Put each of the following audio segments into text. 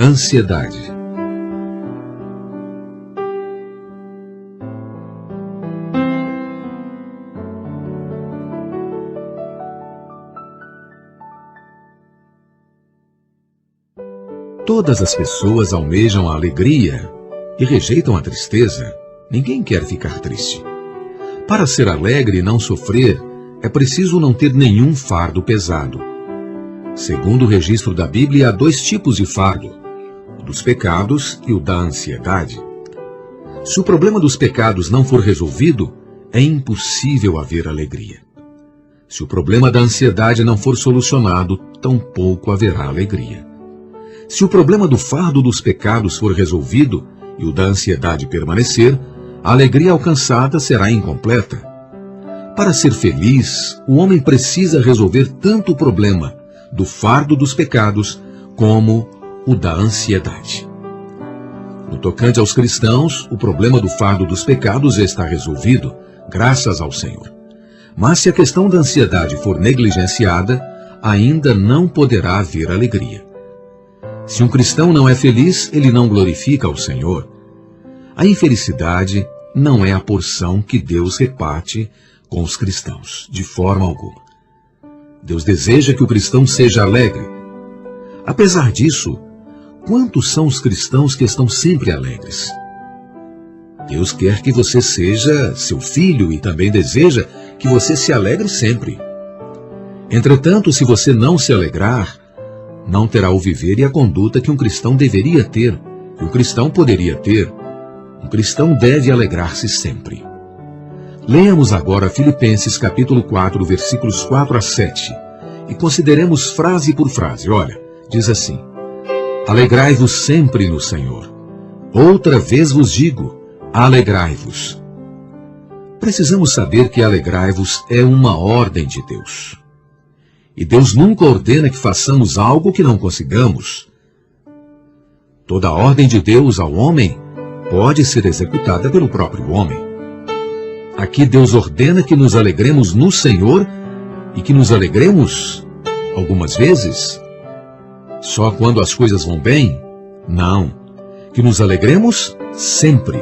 Ansiedade. Todas as pessoas almejam a alegria e rejeitam a tristeza. Ninguém quer ficar triste. Para ser alegre e não sofrer, é preciso não ter nenhum fardo pesado. Segundo o registro da Bíblia, há dois tipos de fardo: o dos pecados e o da ansiedade. Se o problema dos pecados não for resolvido, é impossível haver alegria. Se o problema da ansiedade não for solucionado, tampouco haverá alegria. Se o problema do fardo dos pecados for resolvido e o da ansiedade permanecer, a alegria alcançada será incompleta. Para ser feliz, o homem precisa resolver tanto o problema do fardo dos pecados como o da ansiedade. No tocante aos cristãos, o problema do fardo dos pecados já está resolvido, graças ao Senhor. Mas se a questão da ansiedade for negligenciada, ainda não poderá haver alegria. Se um cristão não é feliz, ele não glorifica ao Senhor. A infelicidade não é a porção que Deus reparte com os cristãos, de forma alguma. Deus deseja que o cristão seja alegre. Apesar disso, quantos são os cristãos que estão sempre alegres? Deus quer que você seja seu filho e também deseja que você se alegre sempre. Entretanto, se você não se alegrar, não terá o viver e a conduta que um cristão deveria ter, que um cristão poderia ter. Um cristão deve alegrar-se sempre. Leamos agora Filipenses capítulo 4, versículos 4 a 7, e consideremos frase por frase. Olha, diz assim: alegrai-vos sempre no Senhor. Outra vez vos digo, alegrai-vos. Precisamos saber que alegrai-vos é uma ordem de Deus. E Deus nunca ordena que façamos algo que não consigamos. Toda a ordem de Deus ao homem pode ser executada pelo próprio homem. Aqui Deus ordena que nos alegremos no Senhor e que nos alegremos algumas vezes. Só quando as coisas vão bem? Não. Que nos alegremos sempre.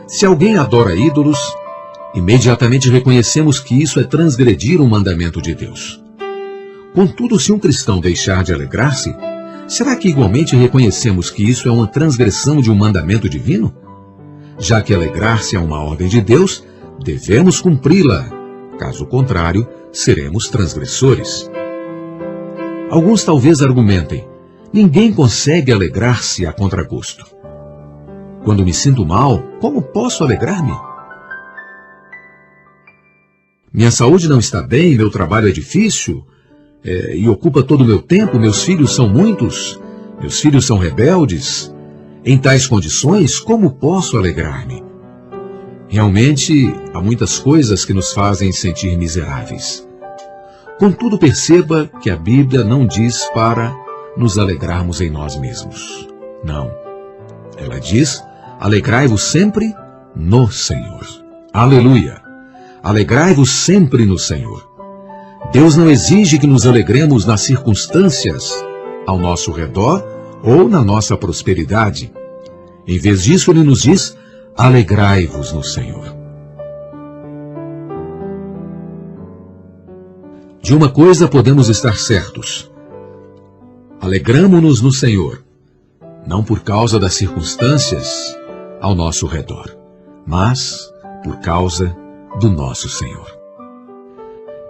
Se alguém adora ídolos, imediatamente reconhecemos que isso é transgredir um mandamento de Deus. Contudo, se um cristão deixar de alegrar-se, será que igualmente reconhecemos que isso é uma transgressão de um mandamento divino? Já que alegrar-se é uma ordem de Deus, devemos cumpri-la. Caso contrário, seremos transgressores. Alguns talvez argumentem: ninguém consegue alegrar-se a contragosto. Quando me sinto mal, como posso alegrar-me? Minha saúde não está bem, meu trabalho é difícil, e ocupa todo o meu tempo, meus filhos são muitos, meus filhos são rebeldes. Em tais condições, como posso alegrar-me? Realmente, há muitas coisas que nos fazem sentir miseráveis. Contudo, perceba que a Bíblia não diz para nos alegrarmos em nós mesmos. Não. Ela diz: alegrai-vos sempre no Senhor. Aleluia! Alegrai-vos sempre no Senhor. Deus não exige que nos alegremos nas circunstâncias ao nosso redor ou na nossa prosperidade. Em vez disso, Ele nos diz: alegrai-vos no Senhor. De uma coisa podemos estar certos: alegramo-nos no Senhor, não por causa das circunstâncias ao nosso redor, mas por causa do nosso Senhor.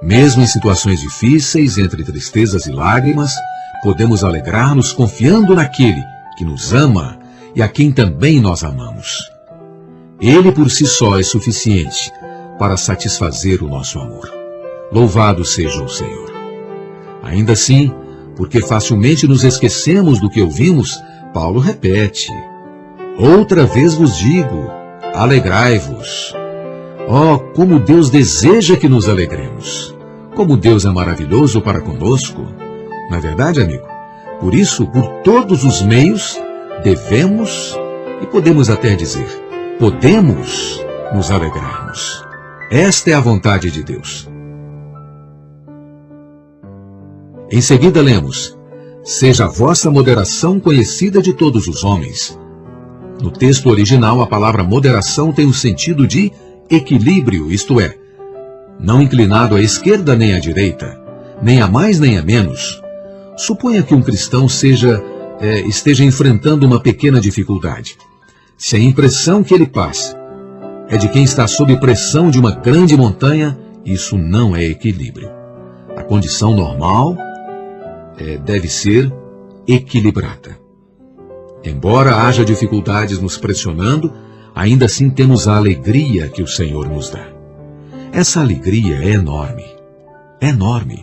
Mesmo em situações difíceis, entre tristezas e lágrimas, podemos alegrar-nos confiando naquele que nos ama e a quem também nós amamos. Ele por si só é suficiente para satisfazer o nosso amor. Louvado seja o Senhor. Ainda assim, porque facilmente nos esquecemos do que ouvimos, Paulo repete: outra vez vos digo, alegrai-vos. Oh, como Deus deseja que nos alegremos! Como Deus é maravilhoso para conosco! Não é verdade, amigo? Por isso, por todos os meios, devemos, e podemos até dizer, podemos nos alegrarmos. Esta é a vontade de Deus. Em seguida lemos: seja a vossa moderação conhecida de todos os homens. No texto original, a palavra moderação tem o sentido de equilíbrio, isto é, não inclinado à esquerda nem à direita, nem a mais nem a menos. Suponha que um cristão esteja enfrentando uma pequena dificuldade. Se a impressão que ele passa é de quem está sob pressão de uma grande montanha, isso não é equilíbrio. A condição normal deve ser equilibrada. Embora haja dificuldades nos pressionando, ainda assim temos a alegria que o Senhor nos dá. Essa alegria é enorme. É enorme.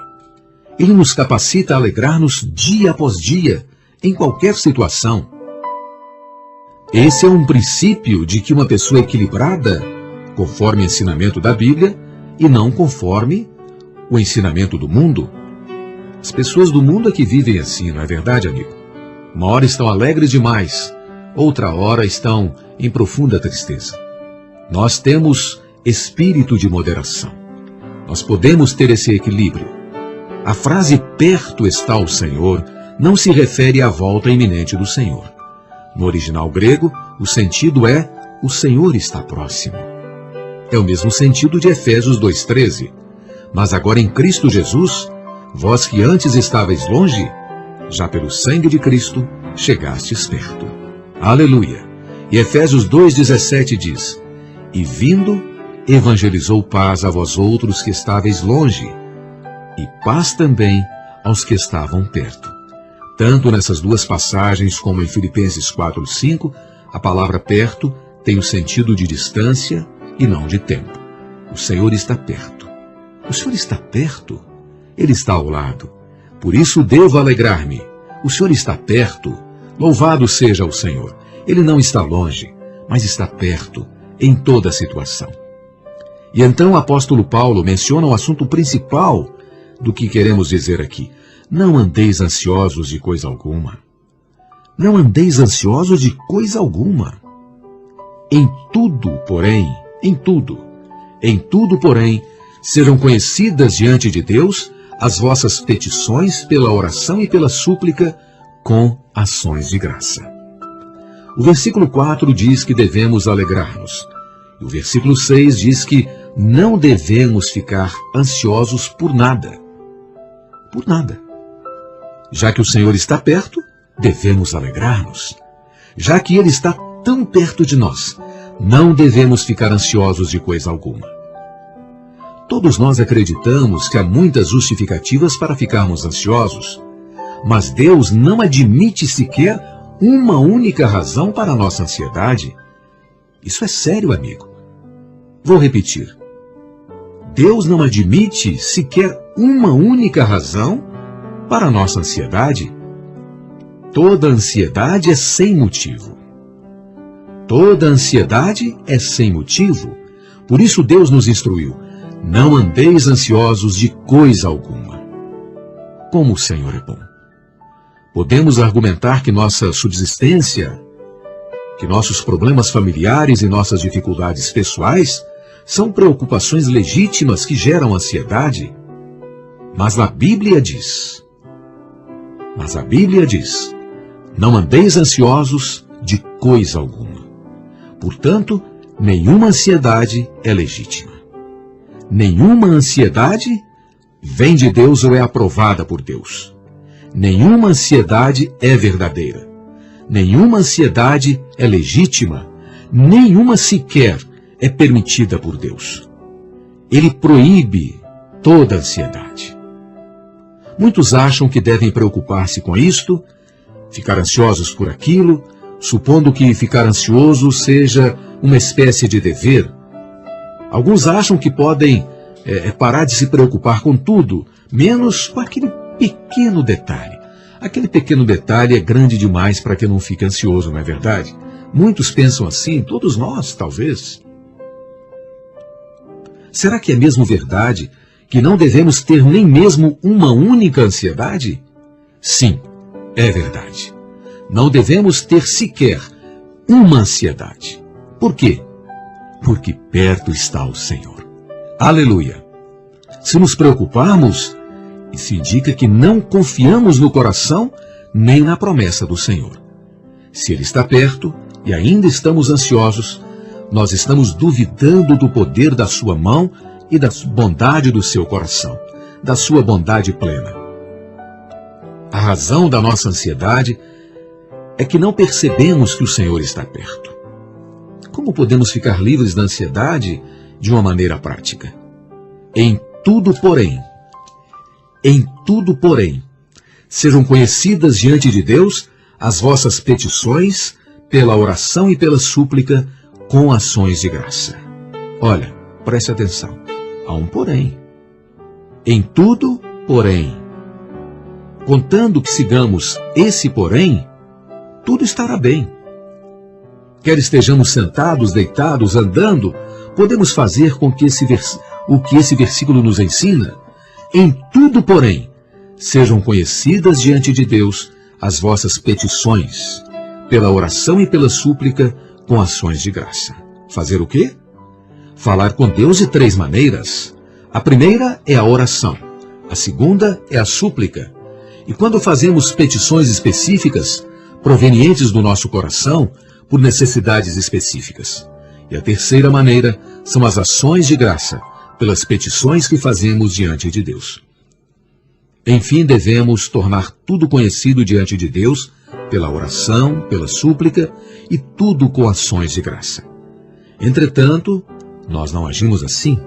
Ele nos capacita a alegrar-nos dia após dia, em qualquer situação. Esse é um princípio de que uma pessoa equilibrada, conforme o ensinamento da Bíblia, e não conforme o ensinamento do mundo. As pessoas do mundo é que vivem assim, não é verdade, amigo? Uma hora estão alegres demais, outra hora estão em profunda tristeza. Nós temos espírito de moderação. Nós podemos ter esse equilíbrio. A frase "perto está o Senhor" não se refere à volta iminente do Senhor. No original grego, o sentido é "o Senhor está próximo". É o mesmo sentido de Efésios 2,13. Mas agora em Cristo Jesus, vós que antes estáveis longe, já pelo sangue de Cristo chegastes perto. Aleluia! E Efésios 2,17 diz: E vindo, evangelizou paz a vós outros que estáveis longe, e paz também aos que estavam perto. Tanto nessas duas passagens como em Filipenses 4,5, a palavra perto tem o sentido de distância e não de tempo. O Senhor está perto. O Senhor está perto. Ele está ao lado. Por isso devo alegrar-me. O Senhor está perto. Louvado seja o Senhor. Ele não está longe, mas está perto, em toda situação. E então o apóstolo Paulo menciona o assunto principal do que queremos dizer aqui. Não andeis ansiosos de coisa alguma. Não andeis ansiosos de coisa alguma. Em tudo, porém, sejam conhecidas diante de Deus as vossas petições pela oração e pela súplica com ações de graça. O versículo 4 diz que devemos alegrar-nos. E o versículo 6 diz que não devemos ficar ansiosos por nada. Por nada. Já que o Senhor está perto, devemos alegrar-nos. Já que Ele está tão perto de nós, não devemos ficar ansiosos de coisa alguma. Todos nós acreditamos que há muitas justificativas para ficarmos ansiosos, mas Deus não admite sequer uma única razão para a nossa ansiedade. Isso é sério, amigo. Vou repetir. Deus não admite sequer uma única razão para a nossa ansiedade. Toda ansiedade é sem motivo. Toda ansiedade é sem motivo. Por isso Deus nos instruiu: não andeis ansiosos de coisa alguma. Como o Senhor é bom. Podemos argumentar que nossa subsistência, que nossos problemas familiares e nossas dificuldades pessoais são preocupações legítimas que geram ansiedade. Mas a Bíblia diz, não andeis ansiosos de coisa alguma. Portanto, nenhuma ansiedade é legítima. Nenhuma ansiedade vem de Deus ou é aprovada por Deus. Nenhuma ansiedade é verdadeira. Nenhuma ansiedade é legítima. Nenhuma sequer é permitida por Deus. Ele proíbe toda ansiedade. Muitos acham que devem preocupar-se com isto, ficar ansiosos por aquilo, supondo que ficar ansioso seja uma espécie de dever. Alguns acham que podem parar de se preocupar com tudo, menos com aquele pequeno detalhe. Aquele pequeno detalhe é grande demais para que eu não fique ansioso, não é verdade? Muitos pensam assim, todos nós, talvez. Será que é mesmo verdade que não devemos ter nem mesmo uma única ansiedade? Sim, é verdade. Não devemos ter sequer uma ansiedade. Por quê? Porque perto está o Senhor. Aleluia! Se nos preocuparmos, isso indica que não confiamos no coração nem na promessa do Senhor. Se Ele está perto e ainda estamos ansiosos, nós estamos duvidando do poder da sua mão e da bondade do seu coração, da sua bondade plena. A razão da nossa ansiedade é que não percebemos que o Senhor está perto. Como podemos ficar livres da ansiedade de uma maneira prática? Em tudo, porém, sejam conhecidas diante de Deus as vossas petições pela oração e pela súplica com ações de graça. Olha, preste atenção. Há um porém. Em tudo, porém. Contando que sigamos esse porém, tudo estará bem. Quer estejamos sentados, deitados, andando, podemos fazer com que o que esse versículo nos ensina. Em tudo, porém, sejam conhecidas diante de Deus as vossas petições, pela oração e pela súplica, com ações de graça. Fazer o quê? Falar com Deus de 3 maneiras. A primeira é a oração. A segunda é a súplica. E quando fazemos petições específicas, provenientes do nosso coração, por necessidades específicas. E a terceira maneira são as ações de graça, pelas petições que fazemos diante de Deus. Enfim, devemos tornar tudo conhecido diante de Deus, pela oração, pela súplica, e tudo com ações de graça. Entretanto, nós não agimos assim,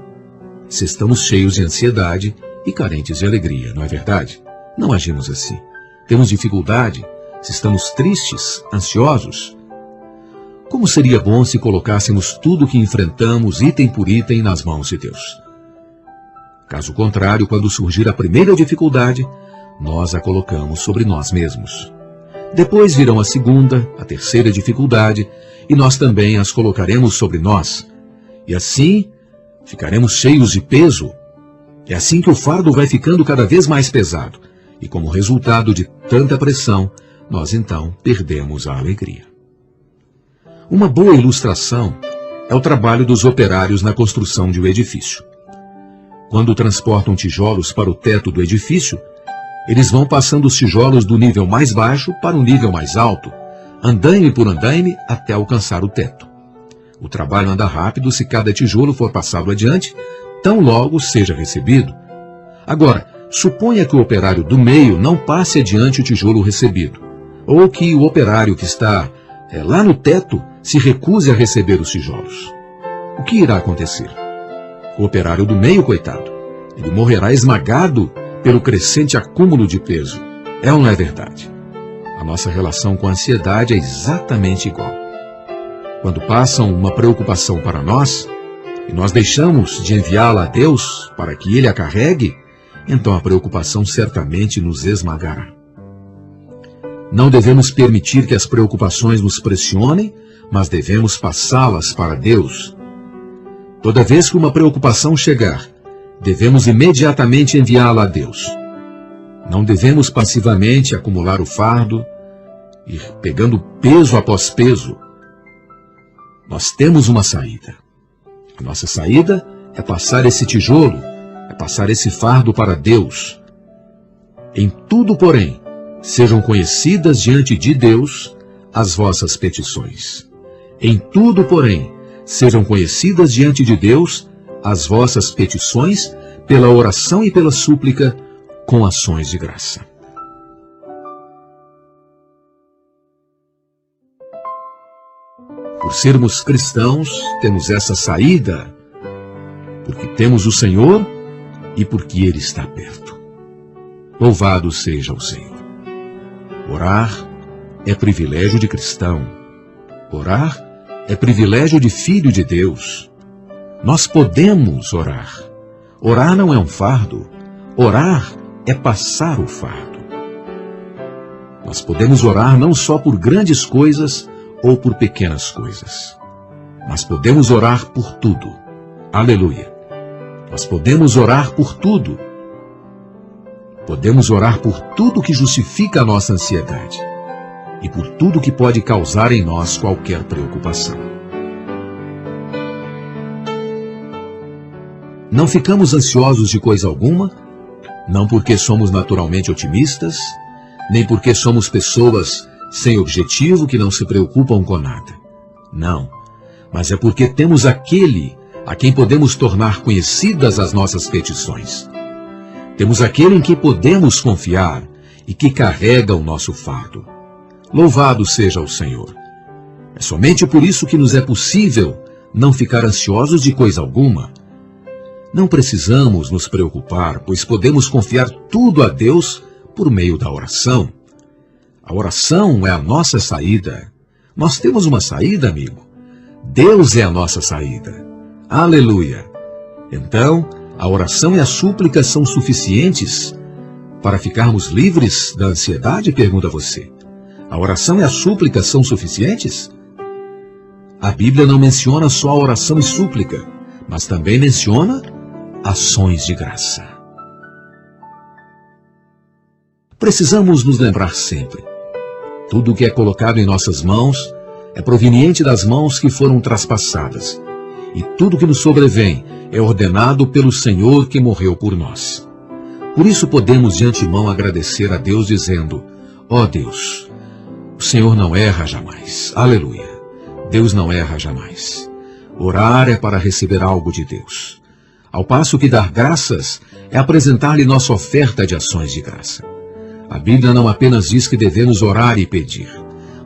se estamos cheios de ansiedade e carentes de alegria, não é verdade? Não agimos assim. Temos dificuldade, se estamos tristes, ansiosos. Como seria bom se colocássemos tudo o que enfrentamos, item por item, nas mãos de Deus? Caso contrário, quando surgir a primeira dificuldade, nós a colocamos sobre nós mesmos. Depois virão a segunda, a terceira dificuldade, e nós também as colocaremos sobre nós. E assim, ficaremos cheios de peso. É assim que o fardo vai ficando cada vez mais pesado. E como resultado de tanta pressão, nós então perdemos a alegria. Uma boa ilustração é o trabalho dos operários na construção de um edifício. Quando transportam tijolos para o teto do edifício, eles vão passando os tijolos do nível mais baixo para o nível mais alto, andaime por andaime até alcançar o teto. O trabalho anda rápido se cada tijolo for passado adiante, tão logo seja recebido. Agora, suponha que o operário do meio não passe adiante o tijolo recebido, ou que o operário que está lá no teto se recuse a receber os tijolos. O que irá acontecer? O operário do meio, coitado, ele morrerá esmagado pelo crescente acúmulo de peso. É ou não é verdade? A nossa relação com a ansiedade é exatamente igual. Quando passam uma preocupação para nós, e nós deixamos de enviá-la a Deus para que Ele a carregue, então a preocupação certamente nos esmagará. Não devemos permitir que as preocupações nos pressionem, mas devemos passá-las para Deus. Toda vez que uma preocupação chegar, devemos imediatamente enviá-la a Deus. Não devemos passivamente acumular o fardo, ir pegando peso após peso. Nós temos uma saída. A nossa saída é passar esse tijolo, é passar esse fardo para Deus. Em tudo, porém, sejam conhecidas diante de Deus as vossas petições. Em tudo, porém, sejam conhecidas diante de Deus as vossas petições pela oração e pela súplica com ações de graça. Por sermos cristãos, temos essa saída, porque temos o Senhor e porque Ele está perto. Louvado seja o Senhor. Orar é privilégio de cristão. Orar é privilégio de filho de Deus. Nós podemos orar. Orar não é um fardo. Orar é passar o fardo. Nós podemos orar não só por grandes coisas ou por pequenas coisas, mas podemos orar por tudo. Aleluia! Nós podemos orar por tudo. Podemos orar por tudo que justifica a nossa ansiedade e por tudo que pode causar em nós qualquer preocupação. Não ficamos ansiosos de coisa alguma, não porque somos naturalmente otimistas, nem porque somos pessoas sem objetivo que não se preocupam com nada. Não, mas é porque temos aquele a quem podemos tornar conhecidas as nossas petições. Temos aquele em que podemos confiar e que carrega o nosso fardo. Louvado seja o Senhor! É somente por isso que nos é possível não ficar ansiosos de coisa alguma. Não precisamos nos preocupar, pois podemos confiar tudo a Deus por meio da oração. A oração é a nossa saída. Nós temos uma saída, amigo. Deus é a nossa saída. Aleluia! Então, a oração e a súplica são suficientes para ficarmos livres da ansiedade? Pergunta você. A oração e a súplica são suficientes? A Bíblia não menciona só a oração e súplica, mas também menciona ações de graça. Precisamos nos lembrar sempre. Tudo o que é colocado em nossas mãos é proveniente das mãos que foram traspassadas. E tudo que nos sobrevém é ordenado pelo Senhor que morreu por nós. Por isso podemos de antemão agradecer a Deus dizendo: ó Deus, o Senhor não erra jamais. Aleluia. Deus não erra jamais. Orar é para receber algo de Deus. Ao passo que dar graças é apresentar-lhe nossa oferta de ações de graça. A Bíblia não apenas diz que devemos orar e pedir,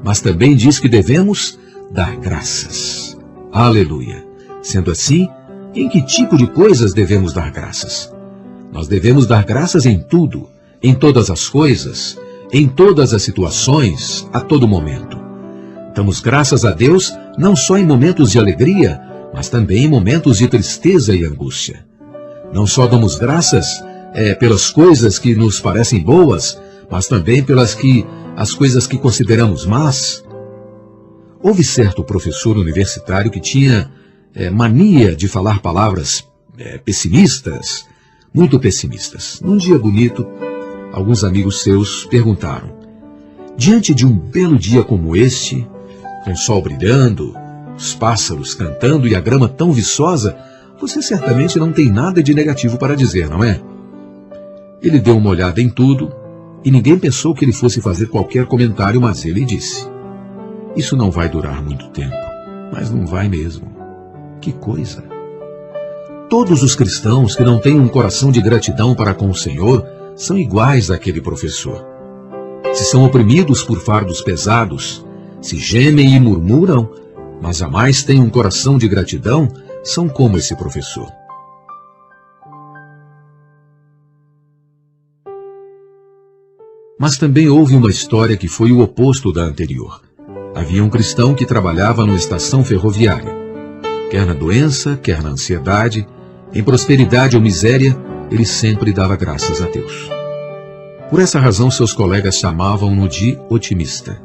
mas também diz que devemos dar graças. Aleluia. Sendo assim, em que tipo de coisas devemos dar graças? Nós devemos dar graças em tudo, em todas as coisas, em todas as situações, a todo momento. Damos graças a Deus não só em momentos de alegria, mas também em momentos de tristeza e angústia. Não só damos graças pelas coisas que nos parecem boas, mas também pelas as coisas que consideramos más. Houve certo professor universitário que tinha mania de falar palavras pessimistas, muito pessimistas. Num dia bonito, alguns amigos seus perguntaram: diante de um belo dia como este, com o sol brilhando, os pássaros cantando e a grama tão viçosa, você certamente não tem nada de negativo para dizer, não é? Ele deu uma olhada em tudo e ninguém pensou que ele fosse fazer qualquer comentário, mas ele disse: isso não vai durar muito tempo. Mas não vai mesmo. Que coisa! Todos os cristãos que não têm um coração de gratidão para com o Senhor são iguais àquele professor. Se são oprimidos por fardos pesados, se gemem e murmuram, mas jamais têm um coração de gratidão, são como esse professor. Mas também houve uma história que foi o oposto da anterior. Havia um cristão que trabalhava numa estação ferroviária. Quer na doença, quer na ansiedade, em prosperidade ou miséria, ele sempre dava graças a Deus. Por essa razão, seus colegas chamavam-no de otimista.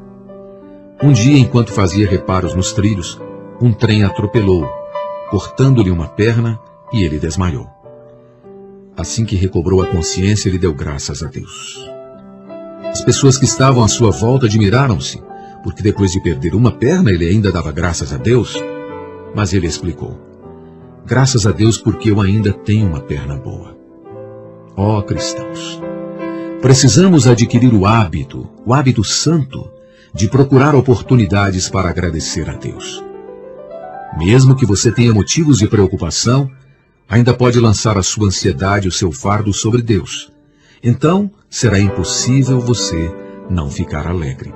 Um dia, enquanto fazia reparos nos trilhos, um trem atropelou, cortando-lhe uma perna, e ele desmaiou. Assim que recobrou a consciência, ele deu graças a Deus. As pessoas que estavam à sua volta admiraram-se, porque depois de perder uma perna, ele ainda dava graças a Deus. Mas ele explicou: graças a Deus porque eu ainda tenho uma perna boa. Ó cristãos, precisamos adquirir o hábito santo, de procurar oportunidades para agradecer a Deus. Mesmo que você tenha motivos de preocupação, ainda pode lançar a sua ansiedade, o seu fardo sobre Deus. Então, será impossível você não ficar alegre.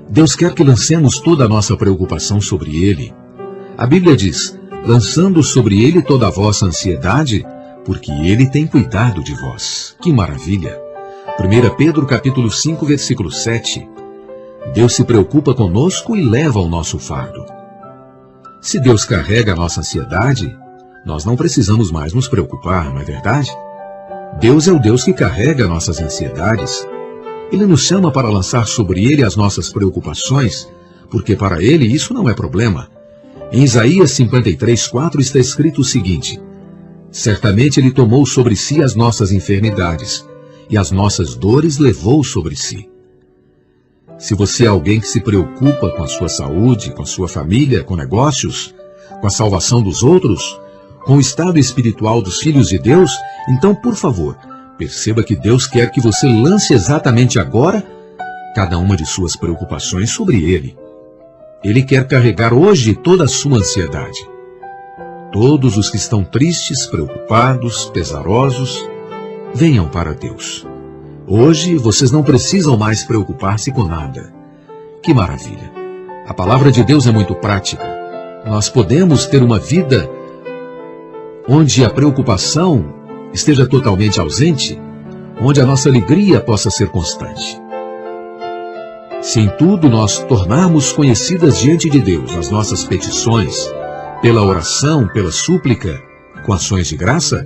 Deus quer que lancemos toda a nossa preocupação sobre Ele. A Bíblia diz: lançando sobre Ele toda a vossa ansiedade, porque Ele tem cuidado de vós. Que maravilha! 1 Pedro capítulo 5, versículo 7. Deus se preocupa conosco e leva o nosso fardo. Se Deus carrega a nossa ansiedade, nós não precisamos mais nos preocupar, não é verdade? Deus é o Deus que carrega nossas ansiedades. Ele nos chama para lançar sobre Ele as nossas preocupações, porque para Ele isso não é problema. Em Isaías 53:4 está escrito o seguinte: certamente Ele tomou sobre si as nossas enfermidades, e as nossas dores levou sobre si. Se você é alguém que se preocupa com a sua saúde, com a sua família, com negócios, com a salvação dos outros, com o estado espiritual dos filhos de Deus, então, por favor, Perceba que Deus quer que você lance exatamente agora cada uma de suas preocupações sobre Ele. Ele quer carregar hoje toda a sua ansiedade. Todos os que estão tristes, preocupados, pesarosos, venham para Deus. Hoje vocês não precisam mais preocupar-se com nada. Que maravilha! A palavra de Deus é muito prática. Nós podemos ter uma vida onde a preocupação esteja totalmente ausente, onde a nossa alegria possa ser constante. Se em tudo nós tornarmos conhecidas diante de Deus as nossas petições, pela oração, pela súplica, com ações de graça,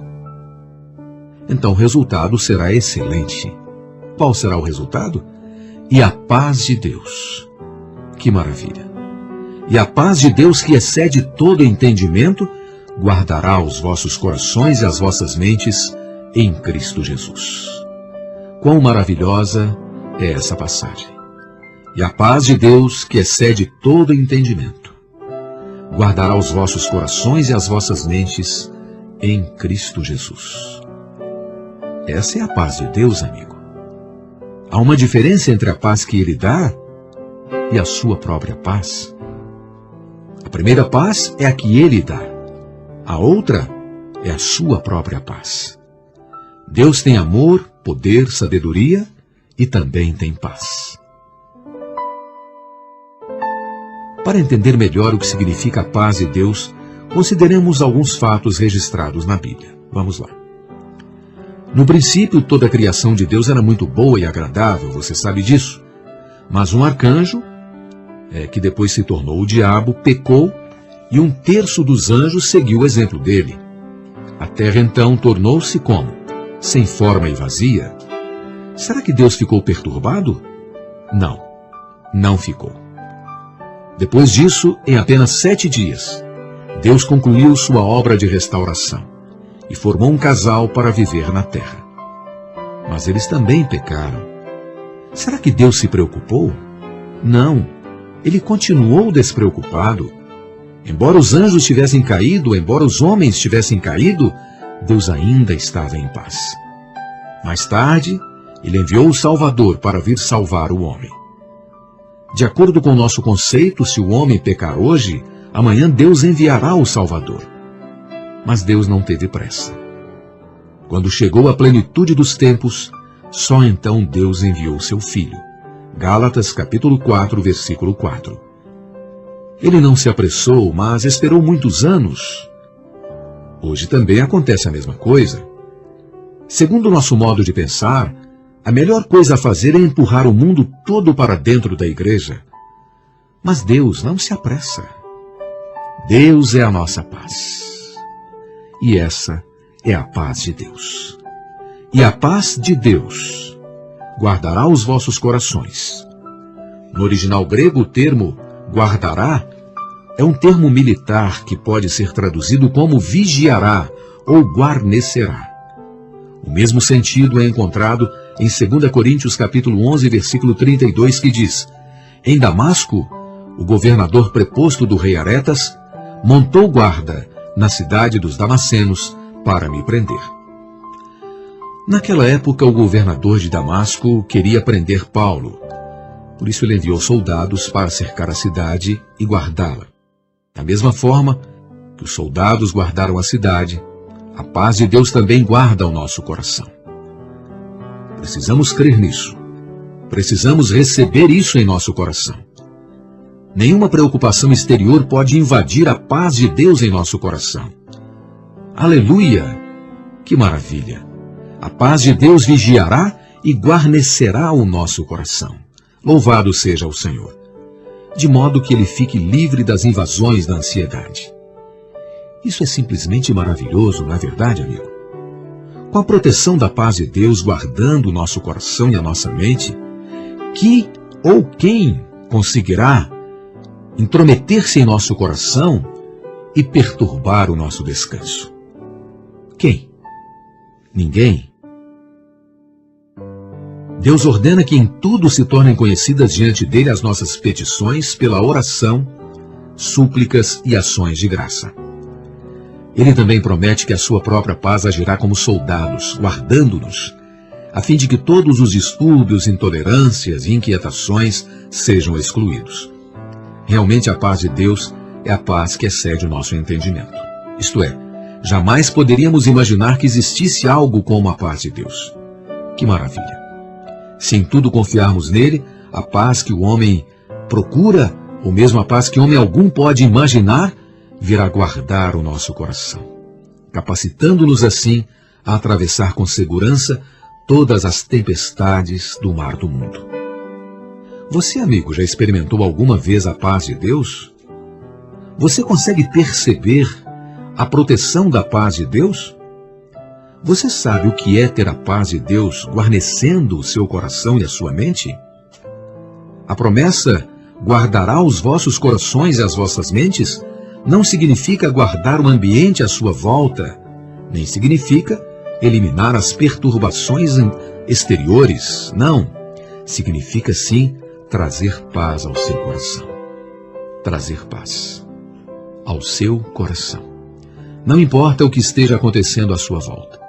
então o resultado será excelente. Qual será o resultado? E a paz de Deus. Que maravilha! E a paz de Deus, que excede todo entendimento, guardará os vossos corações e as vossas mentes em Cristo Jesus. Quão maravilhosa é essa passagem! E a paz de Deus, que excede todo entendimento, guardará os vossos corações e as vossas mentes em Cristo Jesus. Essa é a paz de Deus, amigo. Há uma diferença entre a paz que Ele dá e a sua própria paz. A primeira paz é a que Ele dá. A outra é a sua própria paz. Deus tem amor, poder, sabedoria e também tem paz. Para entender melhor o que significa a paz de Deus, consideremos alguns fatos registrados na Bíblia. Vamos lá. No princípio, toda a criação de Deus era muito boa e agradável, você sabe disso. Mas um arcanjo, que depois se tornou o diabo, pecou e 1/3 dos anjos seguiu o exemplo dele. A terra então tornou-se como? Sem forma e vazia. Será que Deus ficou perturbado? Não, não ficou. Depois disso, em apenas 7 dias, Deus concluiu sua obra de restauração e formou um casal para viver na terra. Mas eles também pecaram. Será que Deus se preocupou? Não, Ele continuou despreocupado. Embora os anjos tivessem caído, embora os homens tivessem caído, Deus ainda estava em paz. Mais tarde, Ele enviou o Salvador para vir salvar o homem. De acordo com o nosso conceito, se o homem pecar hoje, amanhã Deus enviará o Salvador. Mas Deus não teve pressa. Quando chegou a plenitude dos tempos, só então Deus enviou seu Filho. Gálatas capítulo 4, versículo 4. Ele não se apressou, mas esperou muitos anos. Hoje também acontece a mesma coisa. Segundo o nosso modo de pensar, a melhor coisa a fazer é empurrar o mundo todo para dentro da igreja. Mas Deus não se apressa. Deus é a nossa paz. E essa é a paz de Deus. E a paz de Deus guardará os vossos corações. No original grego, o termo guardará é um termo militar que pode ser traduzido como vigiará ou guarnecerá. O mesmo sentido é encontrado em 2 Coríntios capítulo 11, versículo 32, que diz: Em Damasco, o governador preposto do rei Aretas montou guarda na cidade dos Damascenos para me prender. Naquela época, o governador de Damasco queria prender Paulo. Por isso ele enviou soldados para cercar a cidade e guardá-la. Da mesma forma que os soldados guardaram a cidade, a paz de Deus também guarda o nosso coração. Precisamos crer nisso. Precisamos receber isso em nosso coração. Nenhuma preocupação exterior pode invadir a paz de Deus em nosso coração. Aleluia! Que maravilha! A paz de Deus vigiará e guarnecerá o nosso coração. Louvado seja o Senhor! De modo que ele fique livre das invasões da ansiedade. Isso é simplesmente maravilhoso, não é verdade, amigo? Com a proteção da paz de Deus guardando o nosso coração e a nossa mente, que ou quem conseguirá intrometer-se em nosso coração e perturbar o nosso descanso? Quem? Ninguém. Deus ordena que em tudo se tornem conhecidas diante dele as nossas petições pela oração, súplicas e ações de graça. Ele também promete que a sua própria paz agirá como soldados, guardando-nos a fim de que todos os distúrbios, intolerâncias e inquietações sejam excluídos. Realmente a paz de Deus é a paz que excede o nosso entendimento. Isto é, jamais poderíamos imaginar que existisse algo como a paz de Deus. Que maravilha! Se em tudo confiarmos nele, a paz que o homem procura, ou mesmo a paz que homem algum pode imaginar, virá guardar o nosso coração, capacitando-nos assim a atravessar com segurança todas as tempestades do mar do mundo. Você, amigo, já experimentou alguma vez a paz de Deus? Você consegue perceber a proteção da paz de Deus? Você sabe o que é ter a paz de Deus guarnecendo o seu coração e a sua mente? A promessa guardará os vossos corações e as vossas mentes não significa guardar o ambiente à sua volta, nem significa eliminar as perturbações exteriores. Não, significa sim trazer paz ao seu coração. Trazer paz ao seu coração. Não importa o que esteja acontecendo à sua volta.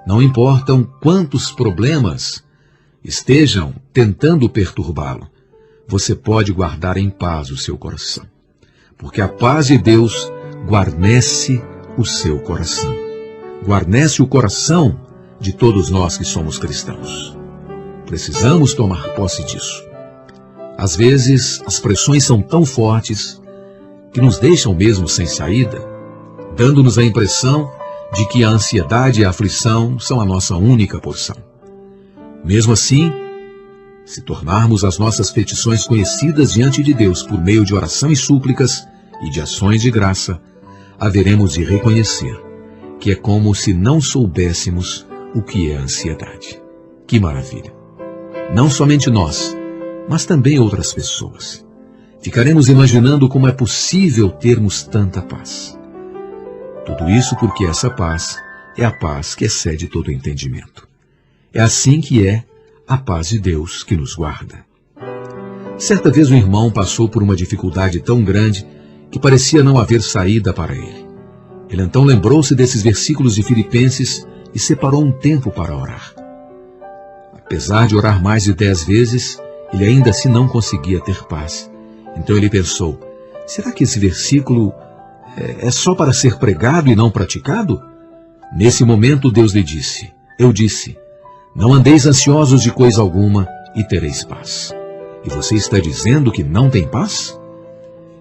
Não importam quantos problemas estejam tentando perturbá-lo. Você pode guardar em paz o seu coração. Porque a paz de Deus guarnece o seu coração. Guarnece o coração de todos nós que somos cristãos. Precisamos tomar posse disso. Às vezes, as pressões são tão fortes que nos deixam mesmo sem saída, dando-nos a impressão de que a ansiedade e a aflição são a nossa única porção. Mesmo assim, se tornarmos as nossas petições conhecidas diante de Deus por meio de oração e súplicas e de ações de graça, haveremos de reconhecer que é como se não soubéssemos o que é a ansiedade. Que maravilha! Não somente nós, mas também outras pessoas. Ficaremos imaginando como é possível termos tanta paz. Tudo isso porque essa paz é a paz que excede todo entendimento. É assim que é a paz de Deus que nos guarda. Certa vez um irmão passou por uma dificuldade tão grande que parecia não haver saída para ele. Ele então lembrou-se desses versículos de Filipenses e separou um tempo para orar. Apesar de orar mais de 10 vezes, ele ainda assim não conseguia ter paz. Então ele pensou, será que esse versículo é só para ser pregado e não praticado? Nesse momento Deus lhe disse, eu disse, não andeis ansiosos de coisa alguma e tereis paz. E você está dizendo que não tem paz?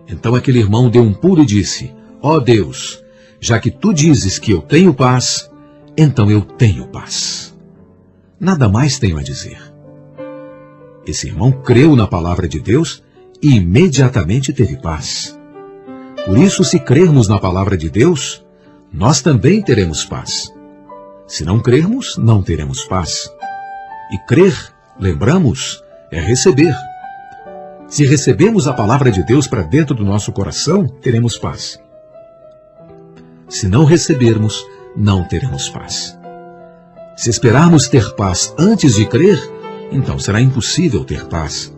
Então aquele irmão deu um pulo e disse, ó Deus, já que tu dizes que eu tenho paz, então eu tenho paz. Nada mais tenho a dizer. Esse irmão creu na palavra de Deus e imediatamente teve paz. Por isso, se crermos na palavra de Deus, nós também teremos paz. Se não crermos, não teremos paz. E crer, lembramos, é receber. Se recebemos a palavra de Deus para dentro do nosso coração, teremos paz. Se não recebermos, não teremos paz. Se esperarmos ter paz antes de crer, então será impossível ter paz.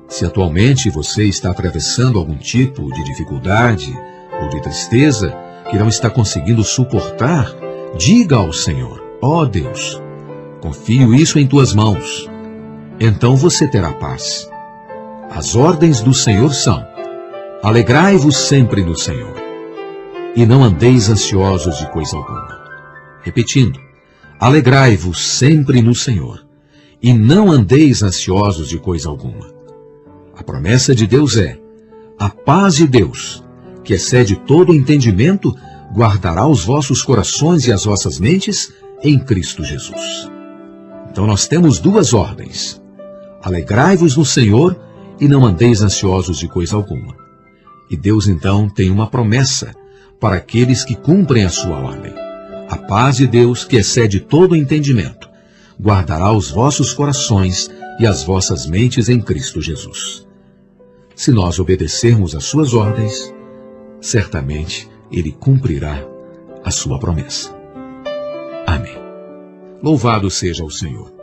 Se atualmente você está atravessando algum tipo de dificuldade ou de tristeza que não está conseguindo suportar, diga ao Senhor, ó Deus, confio isso em tuas mãos. Então você terá paz. As ordens do Senhor são, alegrai-vos sempre no Senhor, e não andeis ansiosos de coisa alguma. Repetindo, alegrai-vos sempre no Senhor, e não andeis ansiosos de coisa alguma. A promessa de Deus é, a paz de Deus, que excede todo entendimento, guardará os vossos corações e as vossas mentes em Cristo Jesus. Então nós temos duas ordens. Alegrai-vos no Senhor e não andeis ansiosos de coisa alguma. E Deus então tem uma promessa para aqueles que cumprem a sua ordem. A paz de Deus, que excede todo entendimento, guardará os vossos corações e as vossas mentes em Cristo Jesus. Se nós obedecermos às suas ordens, certamente Ele cumprirá a sua promessa. Amém. Louvado seja o Senhor.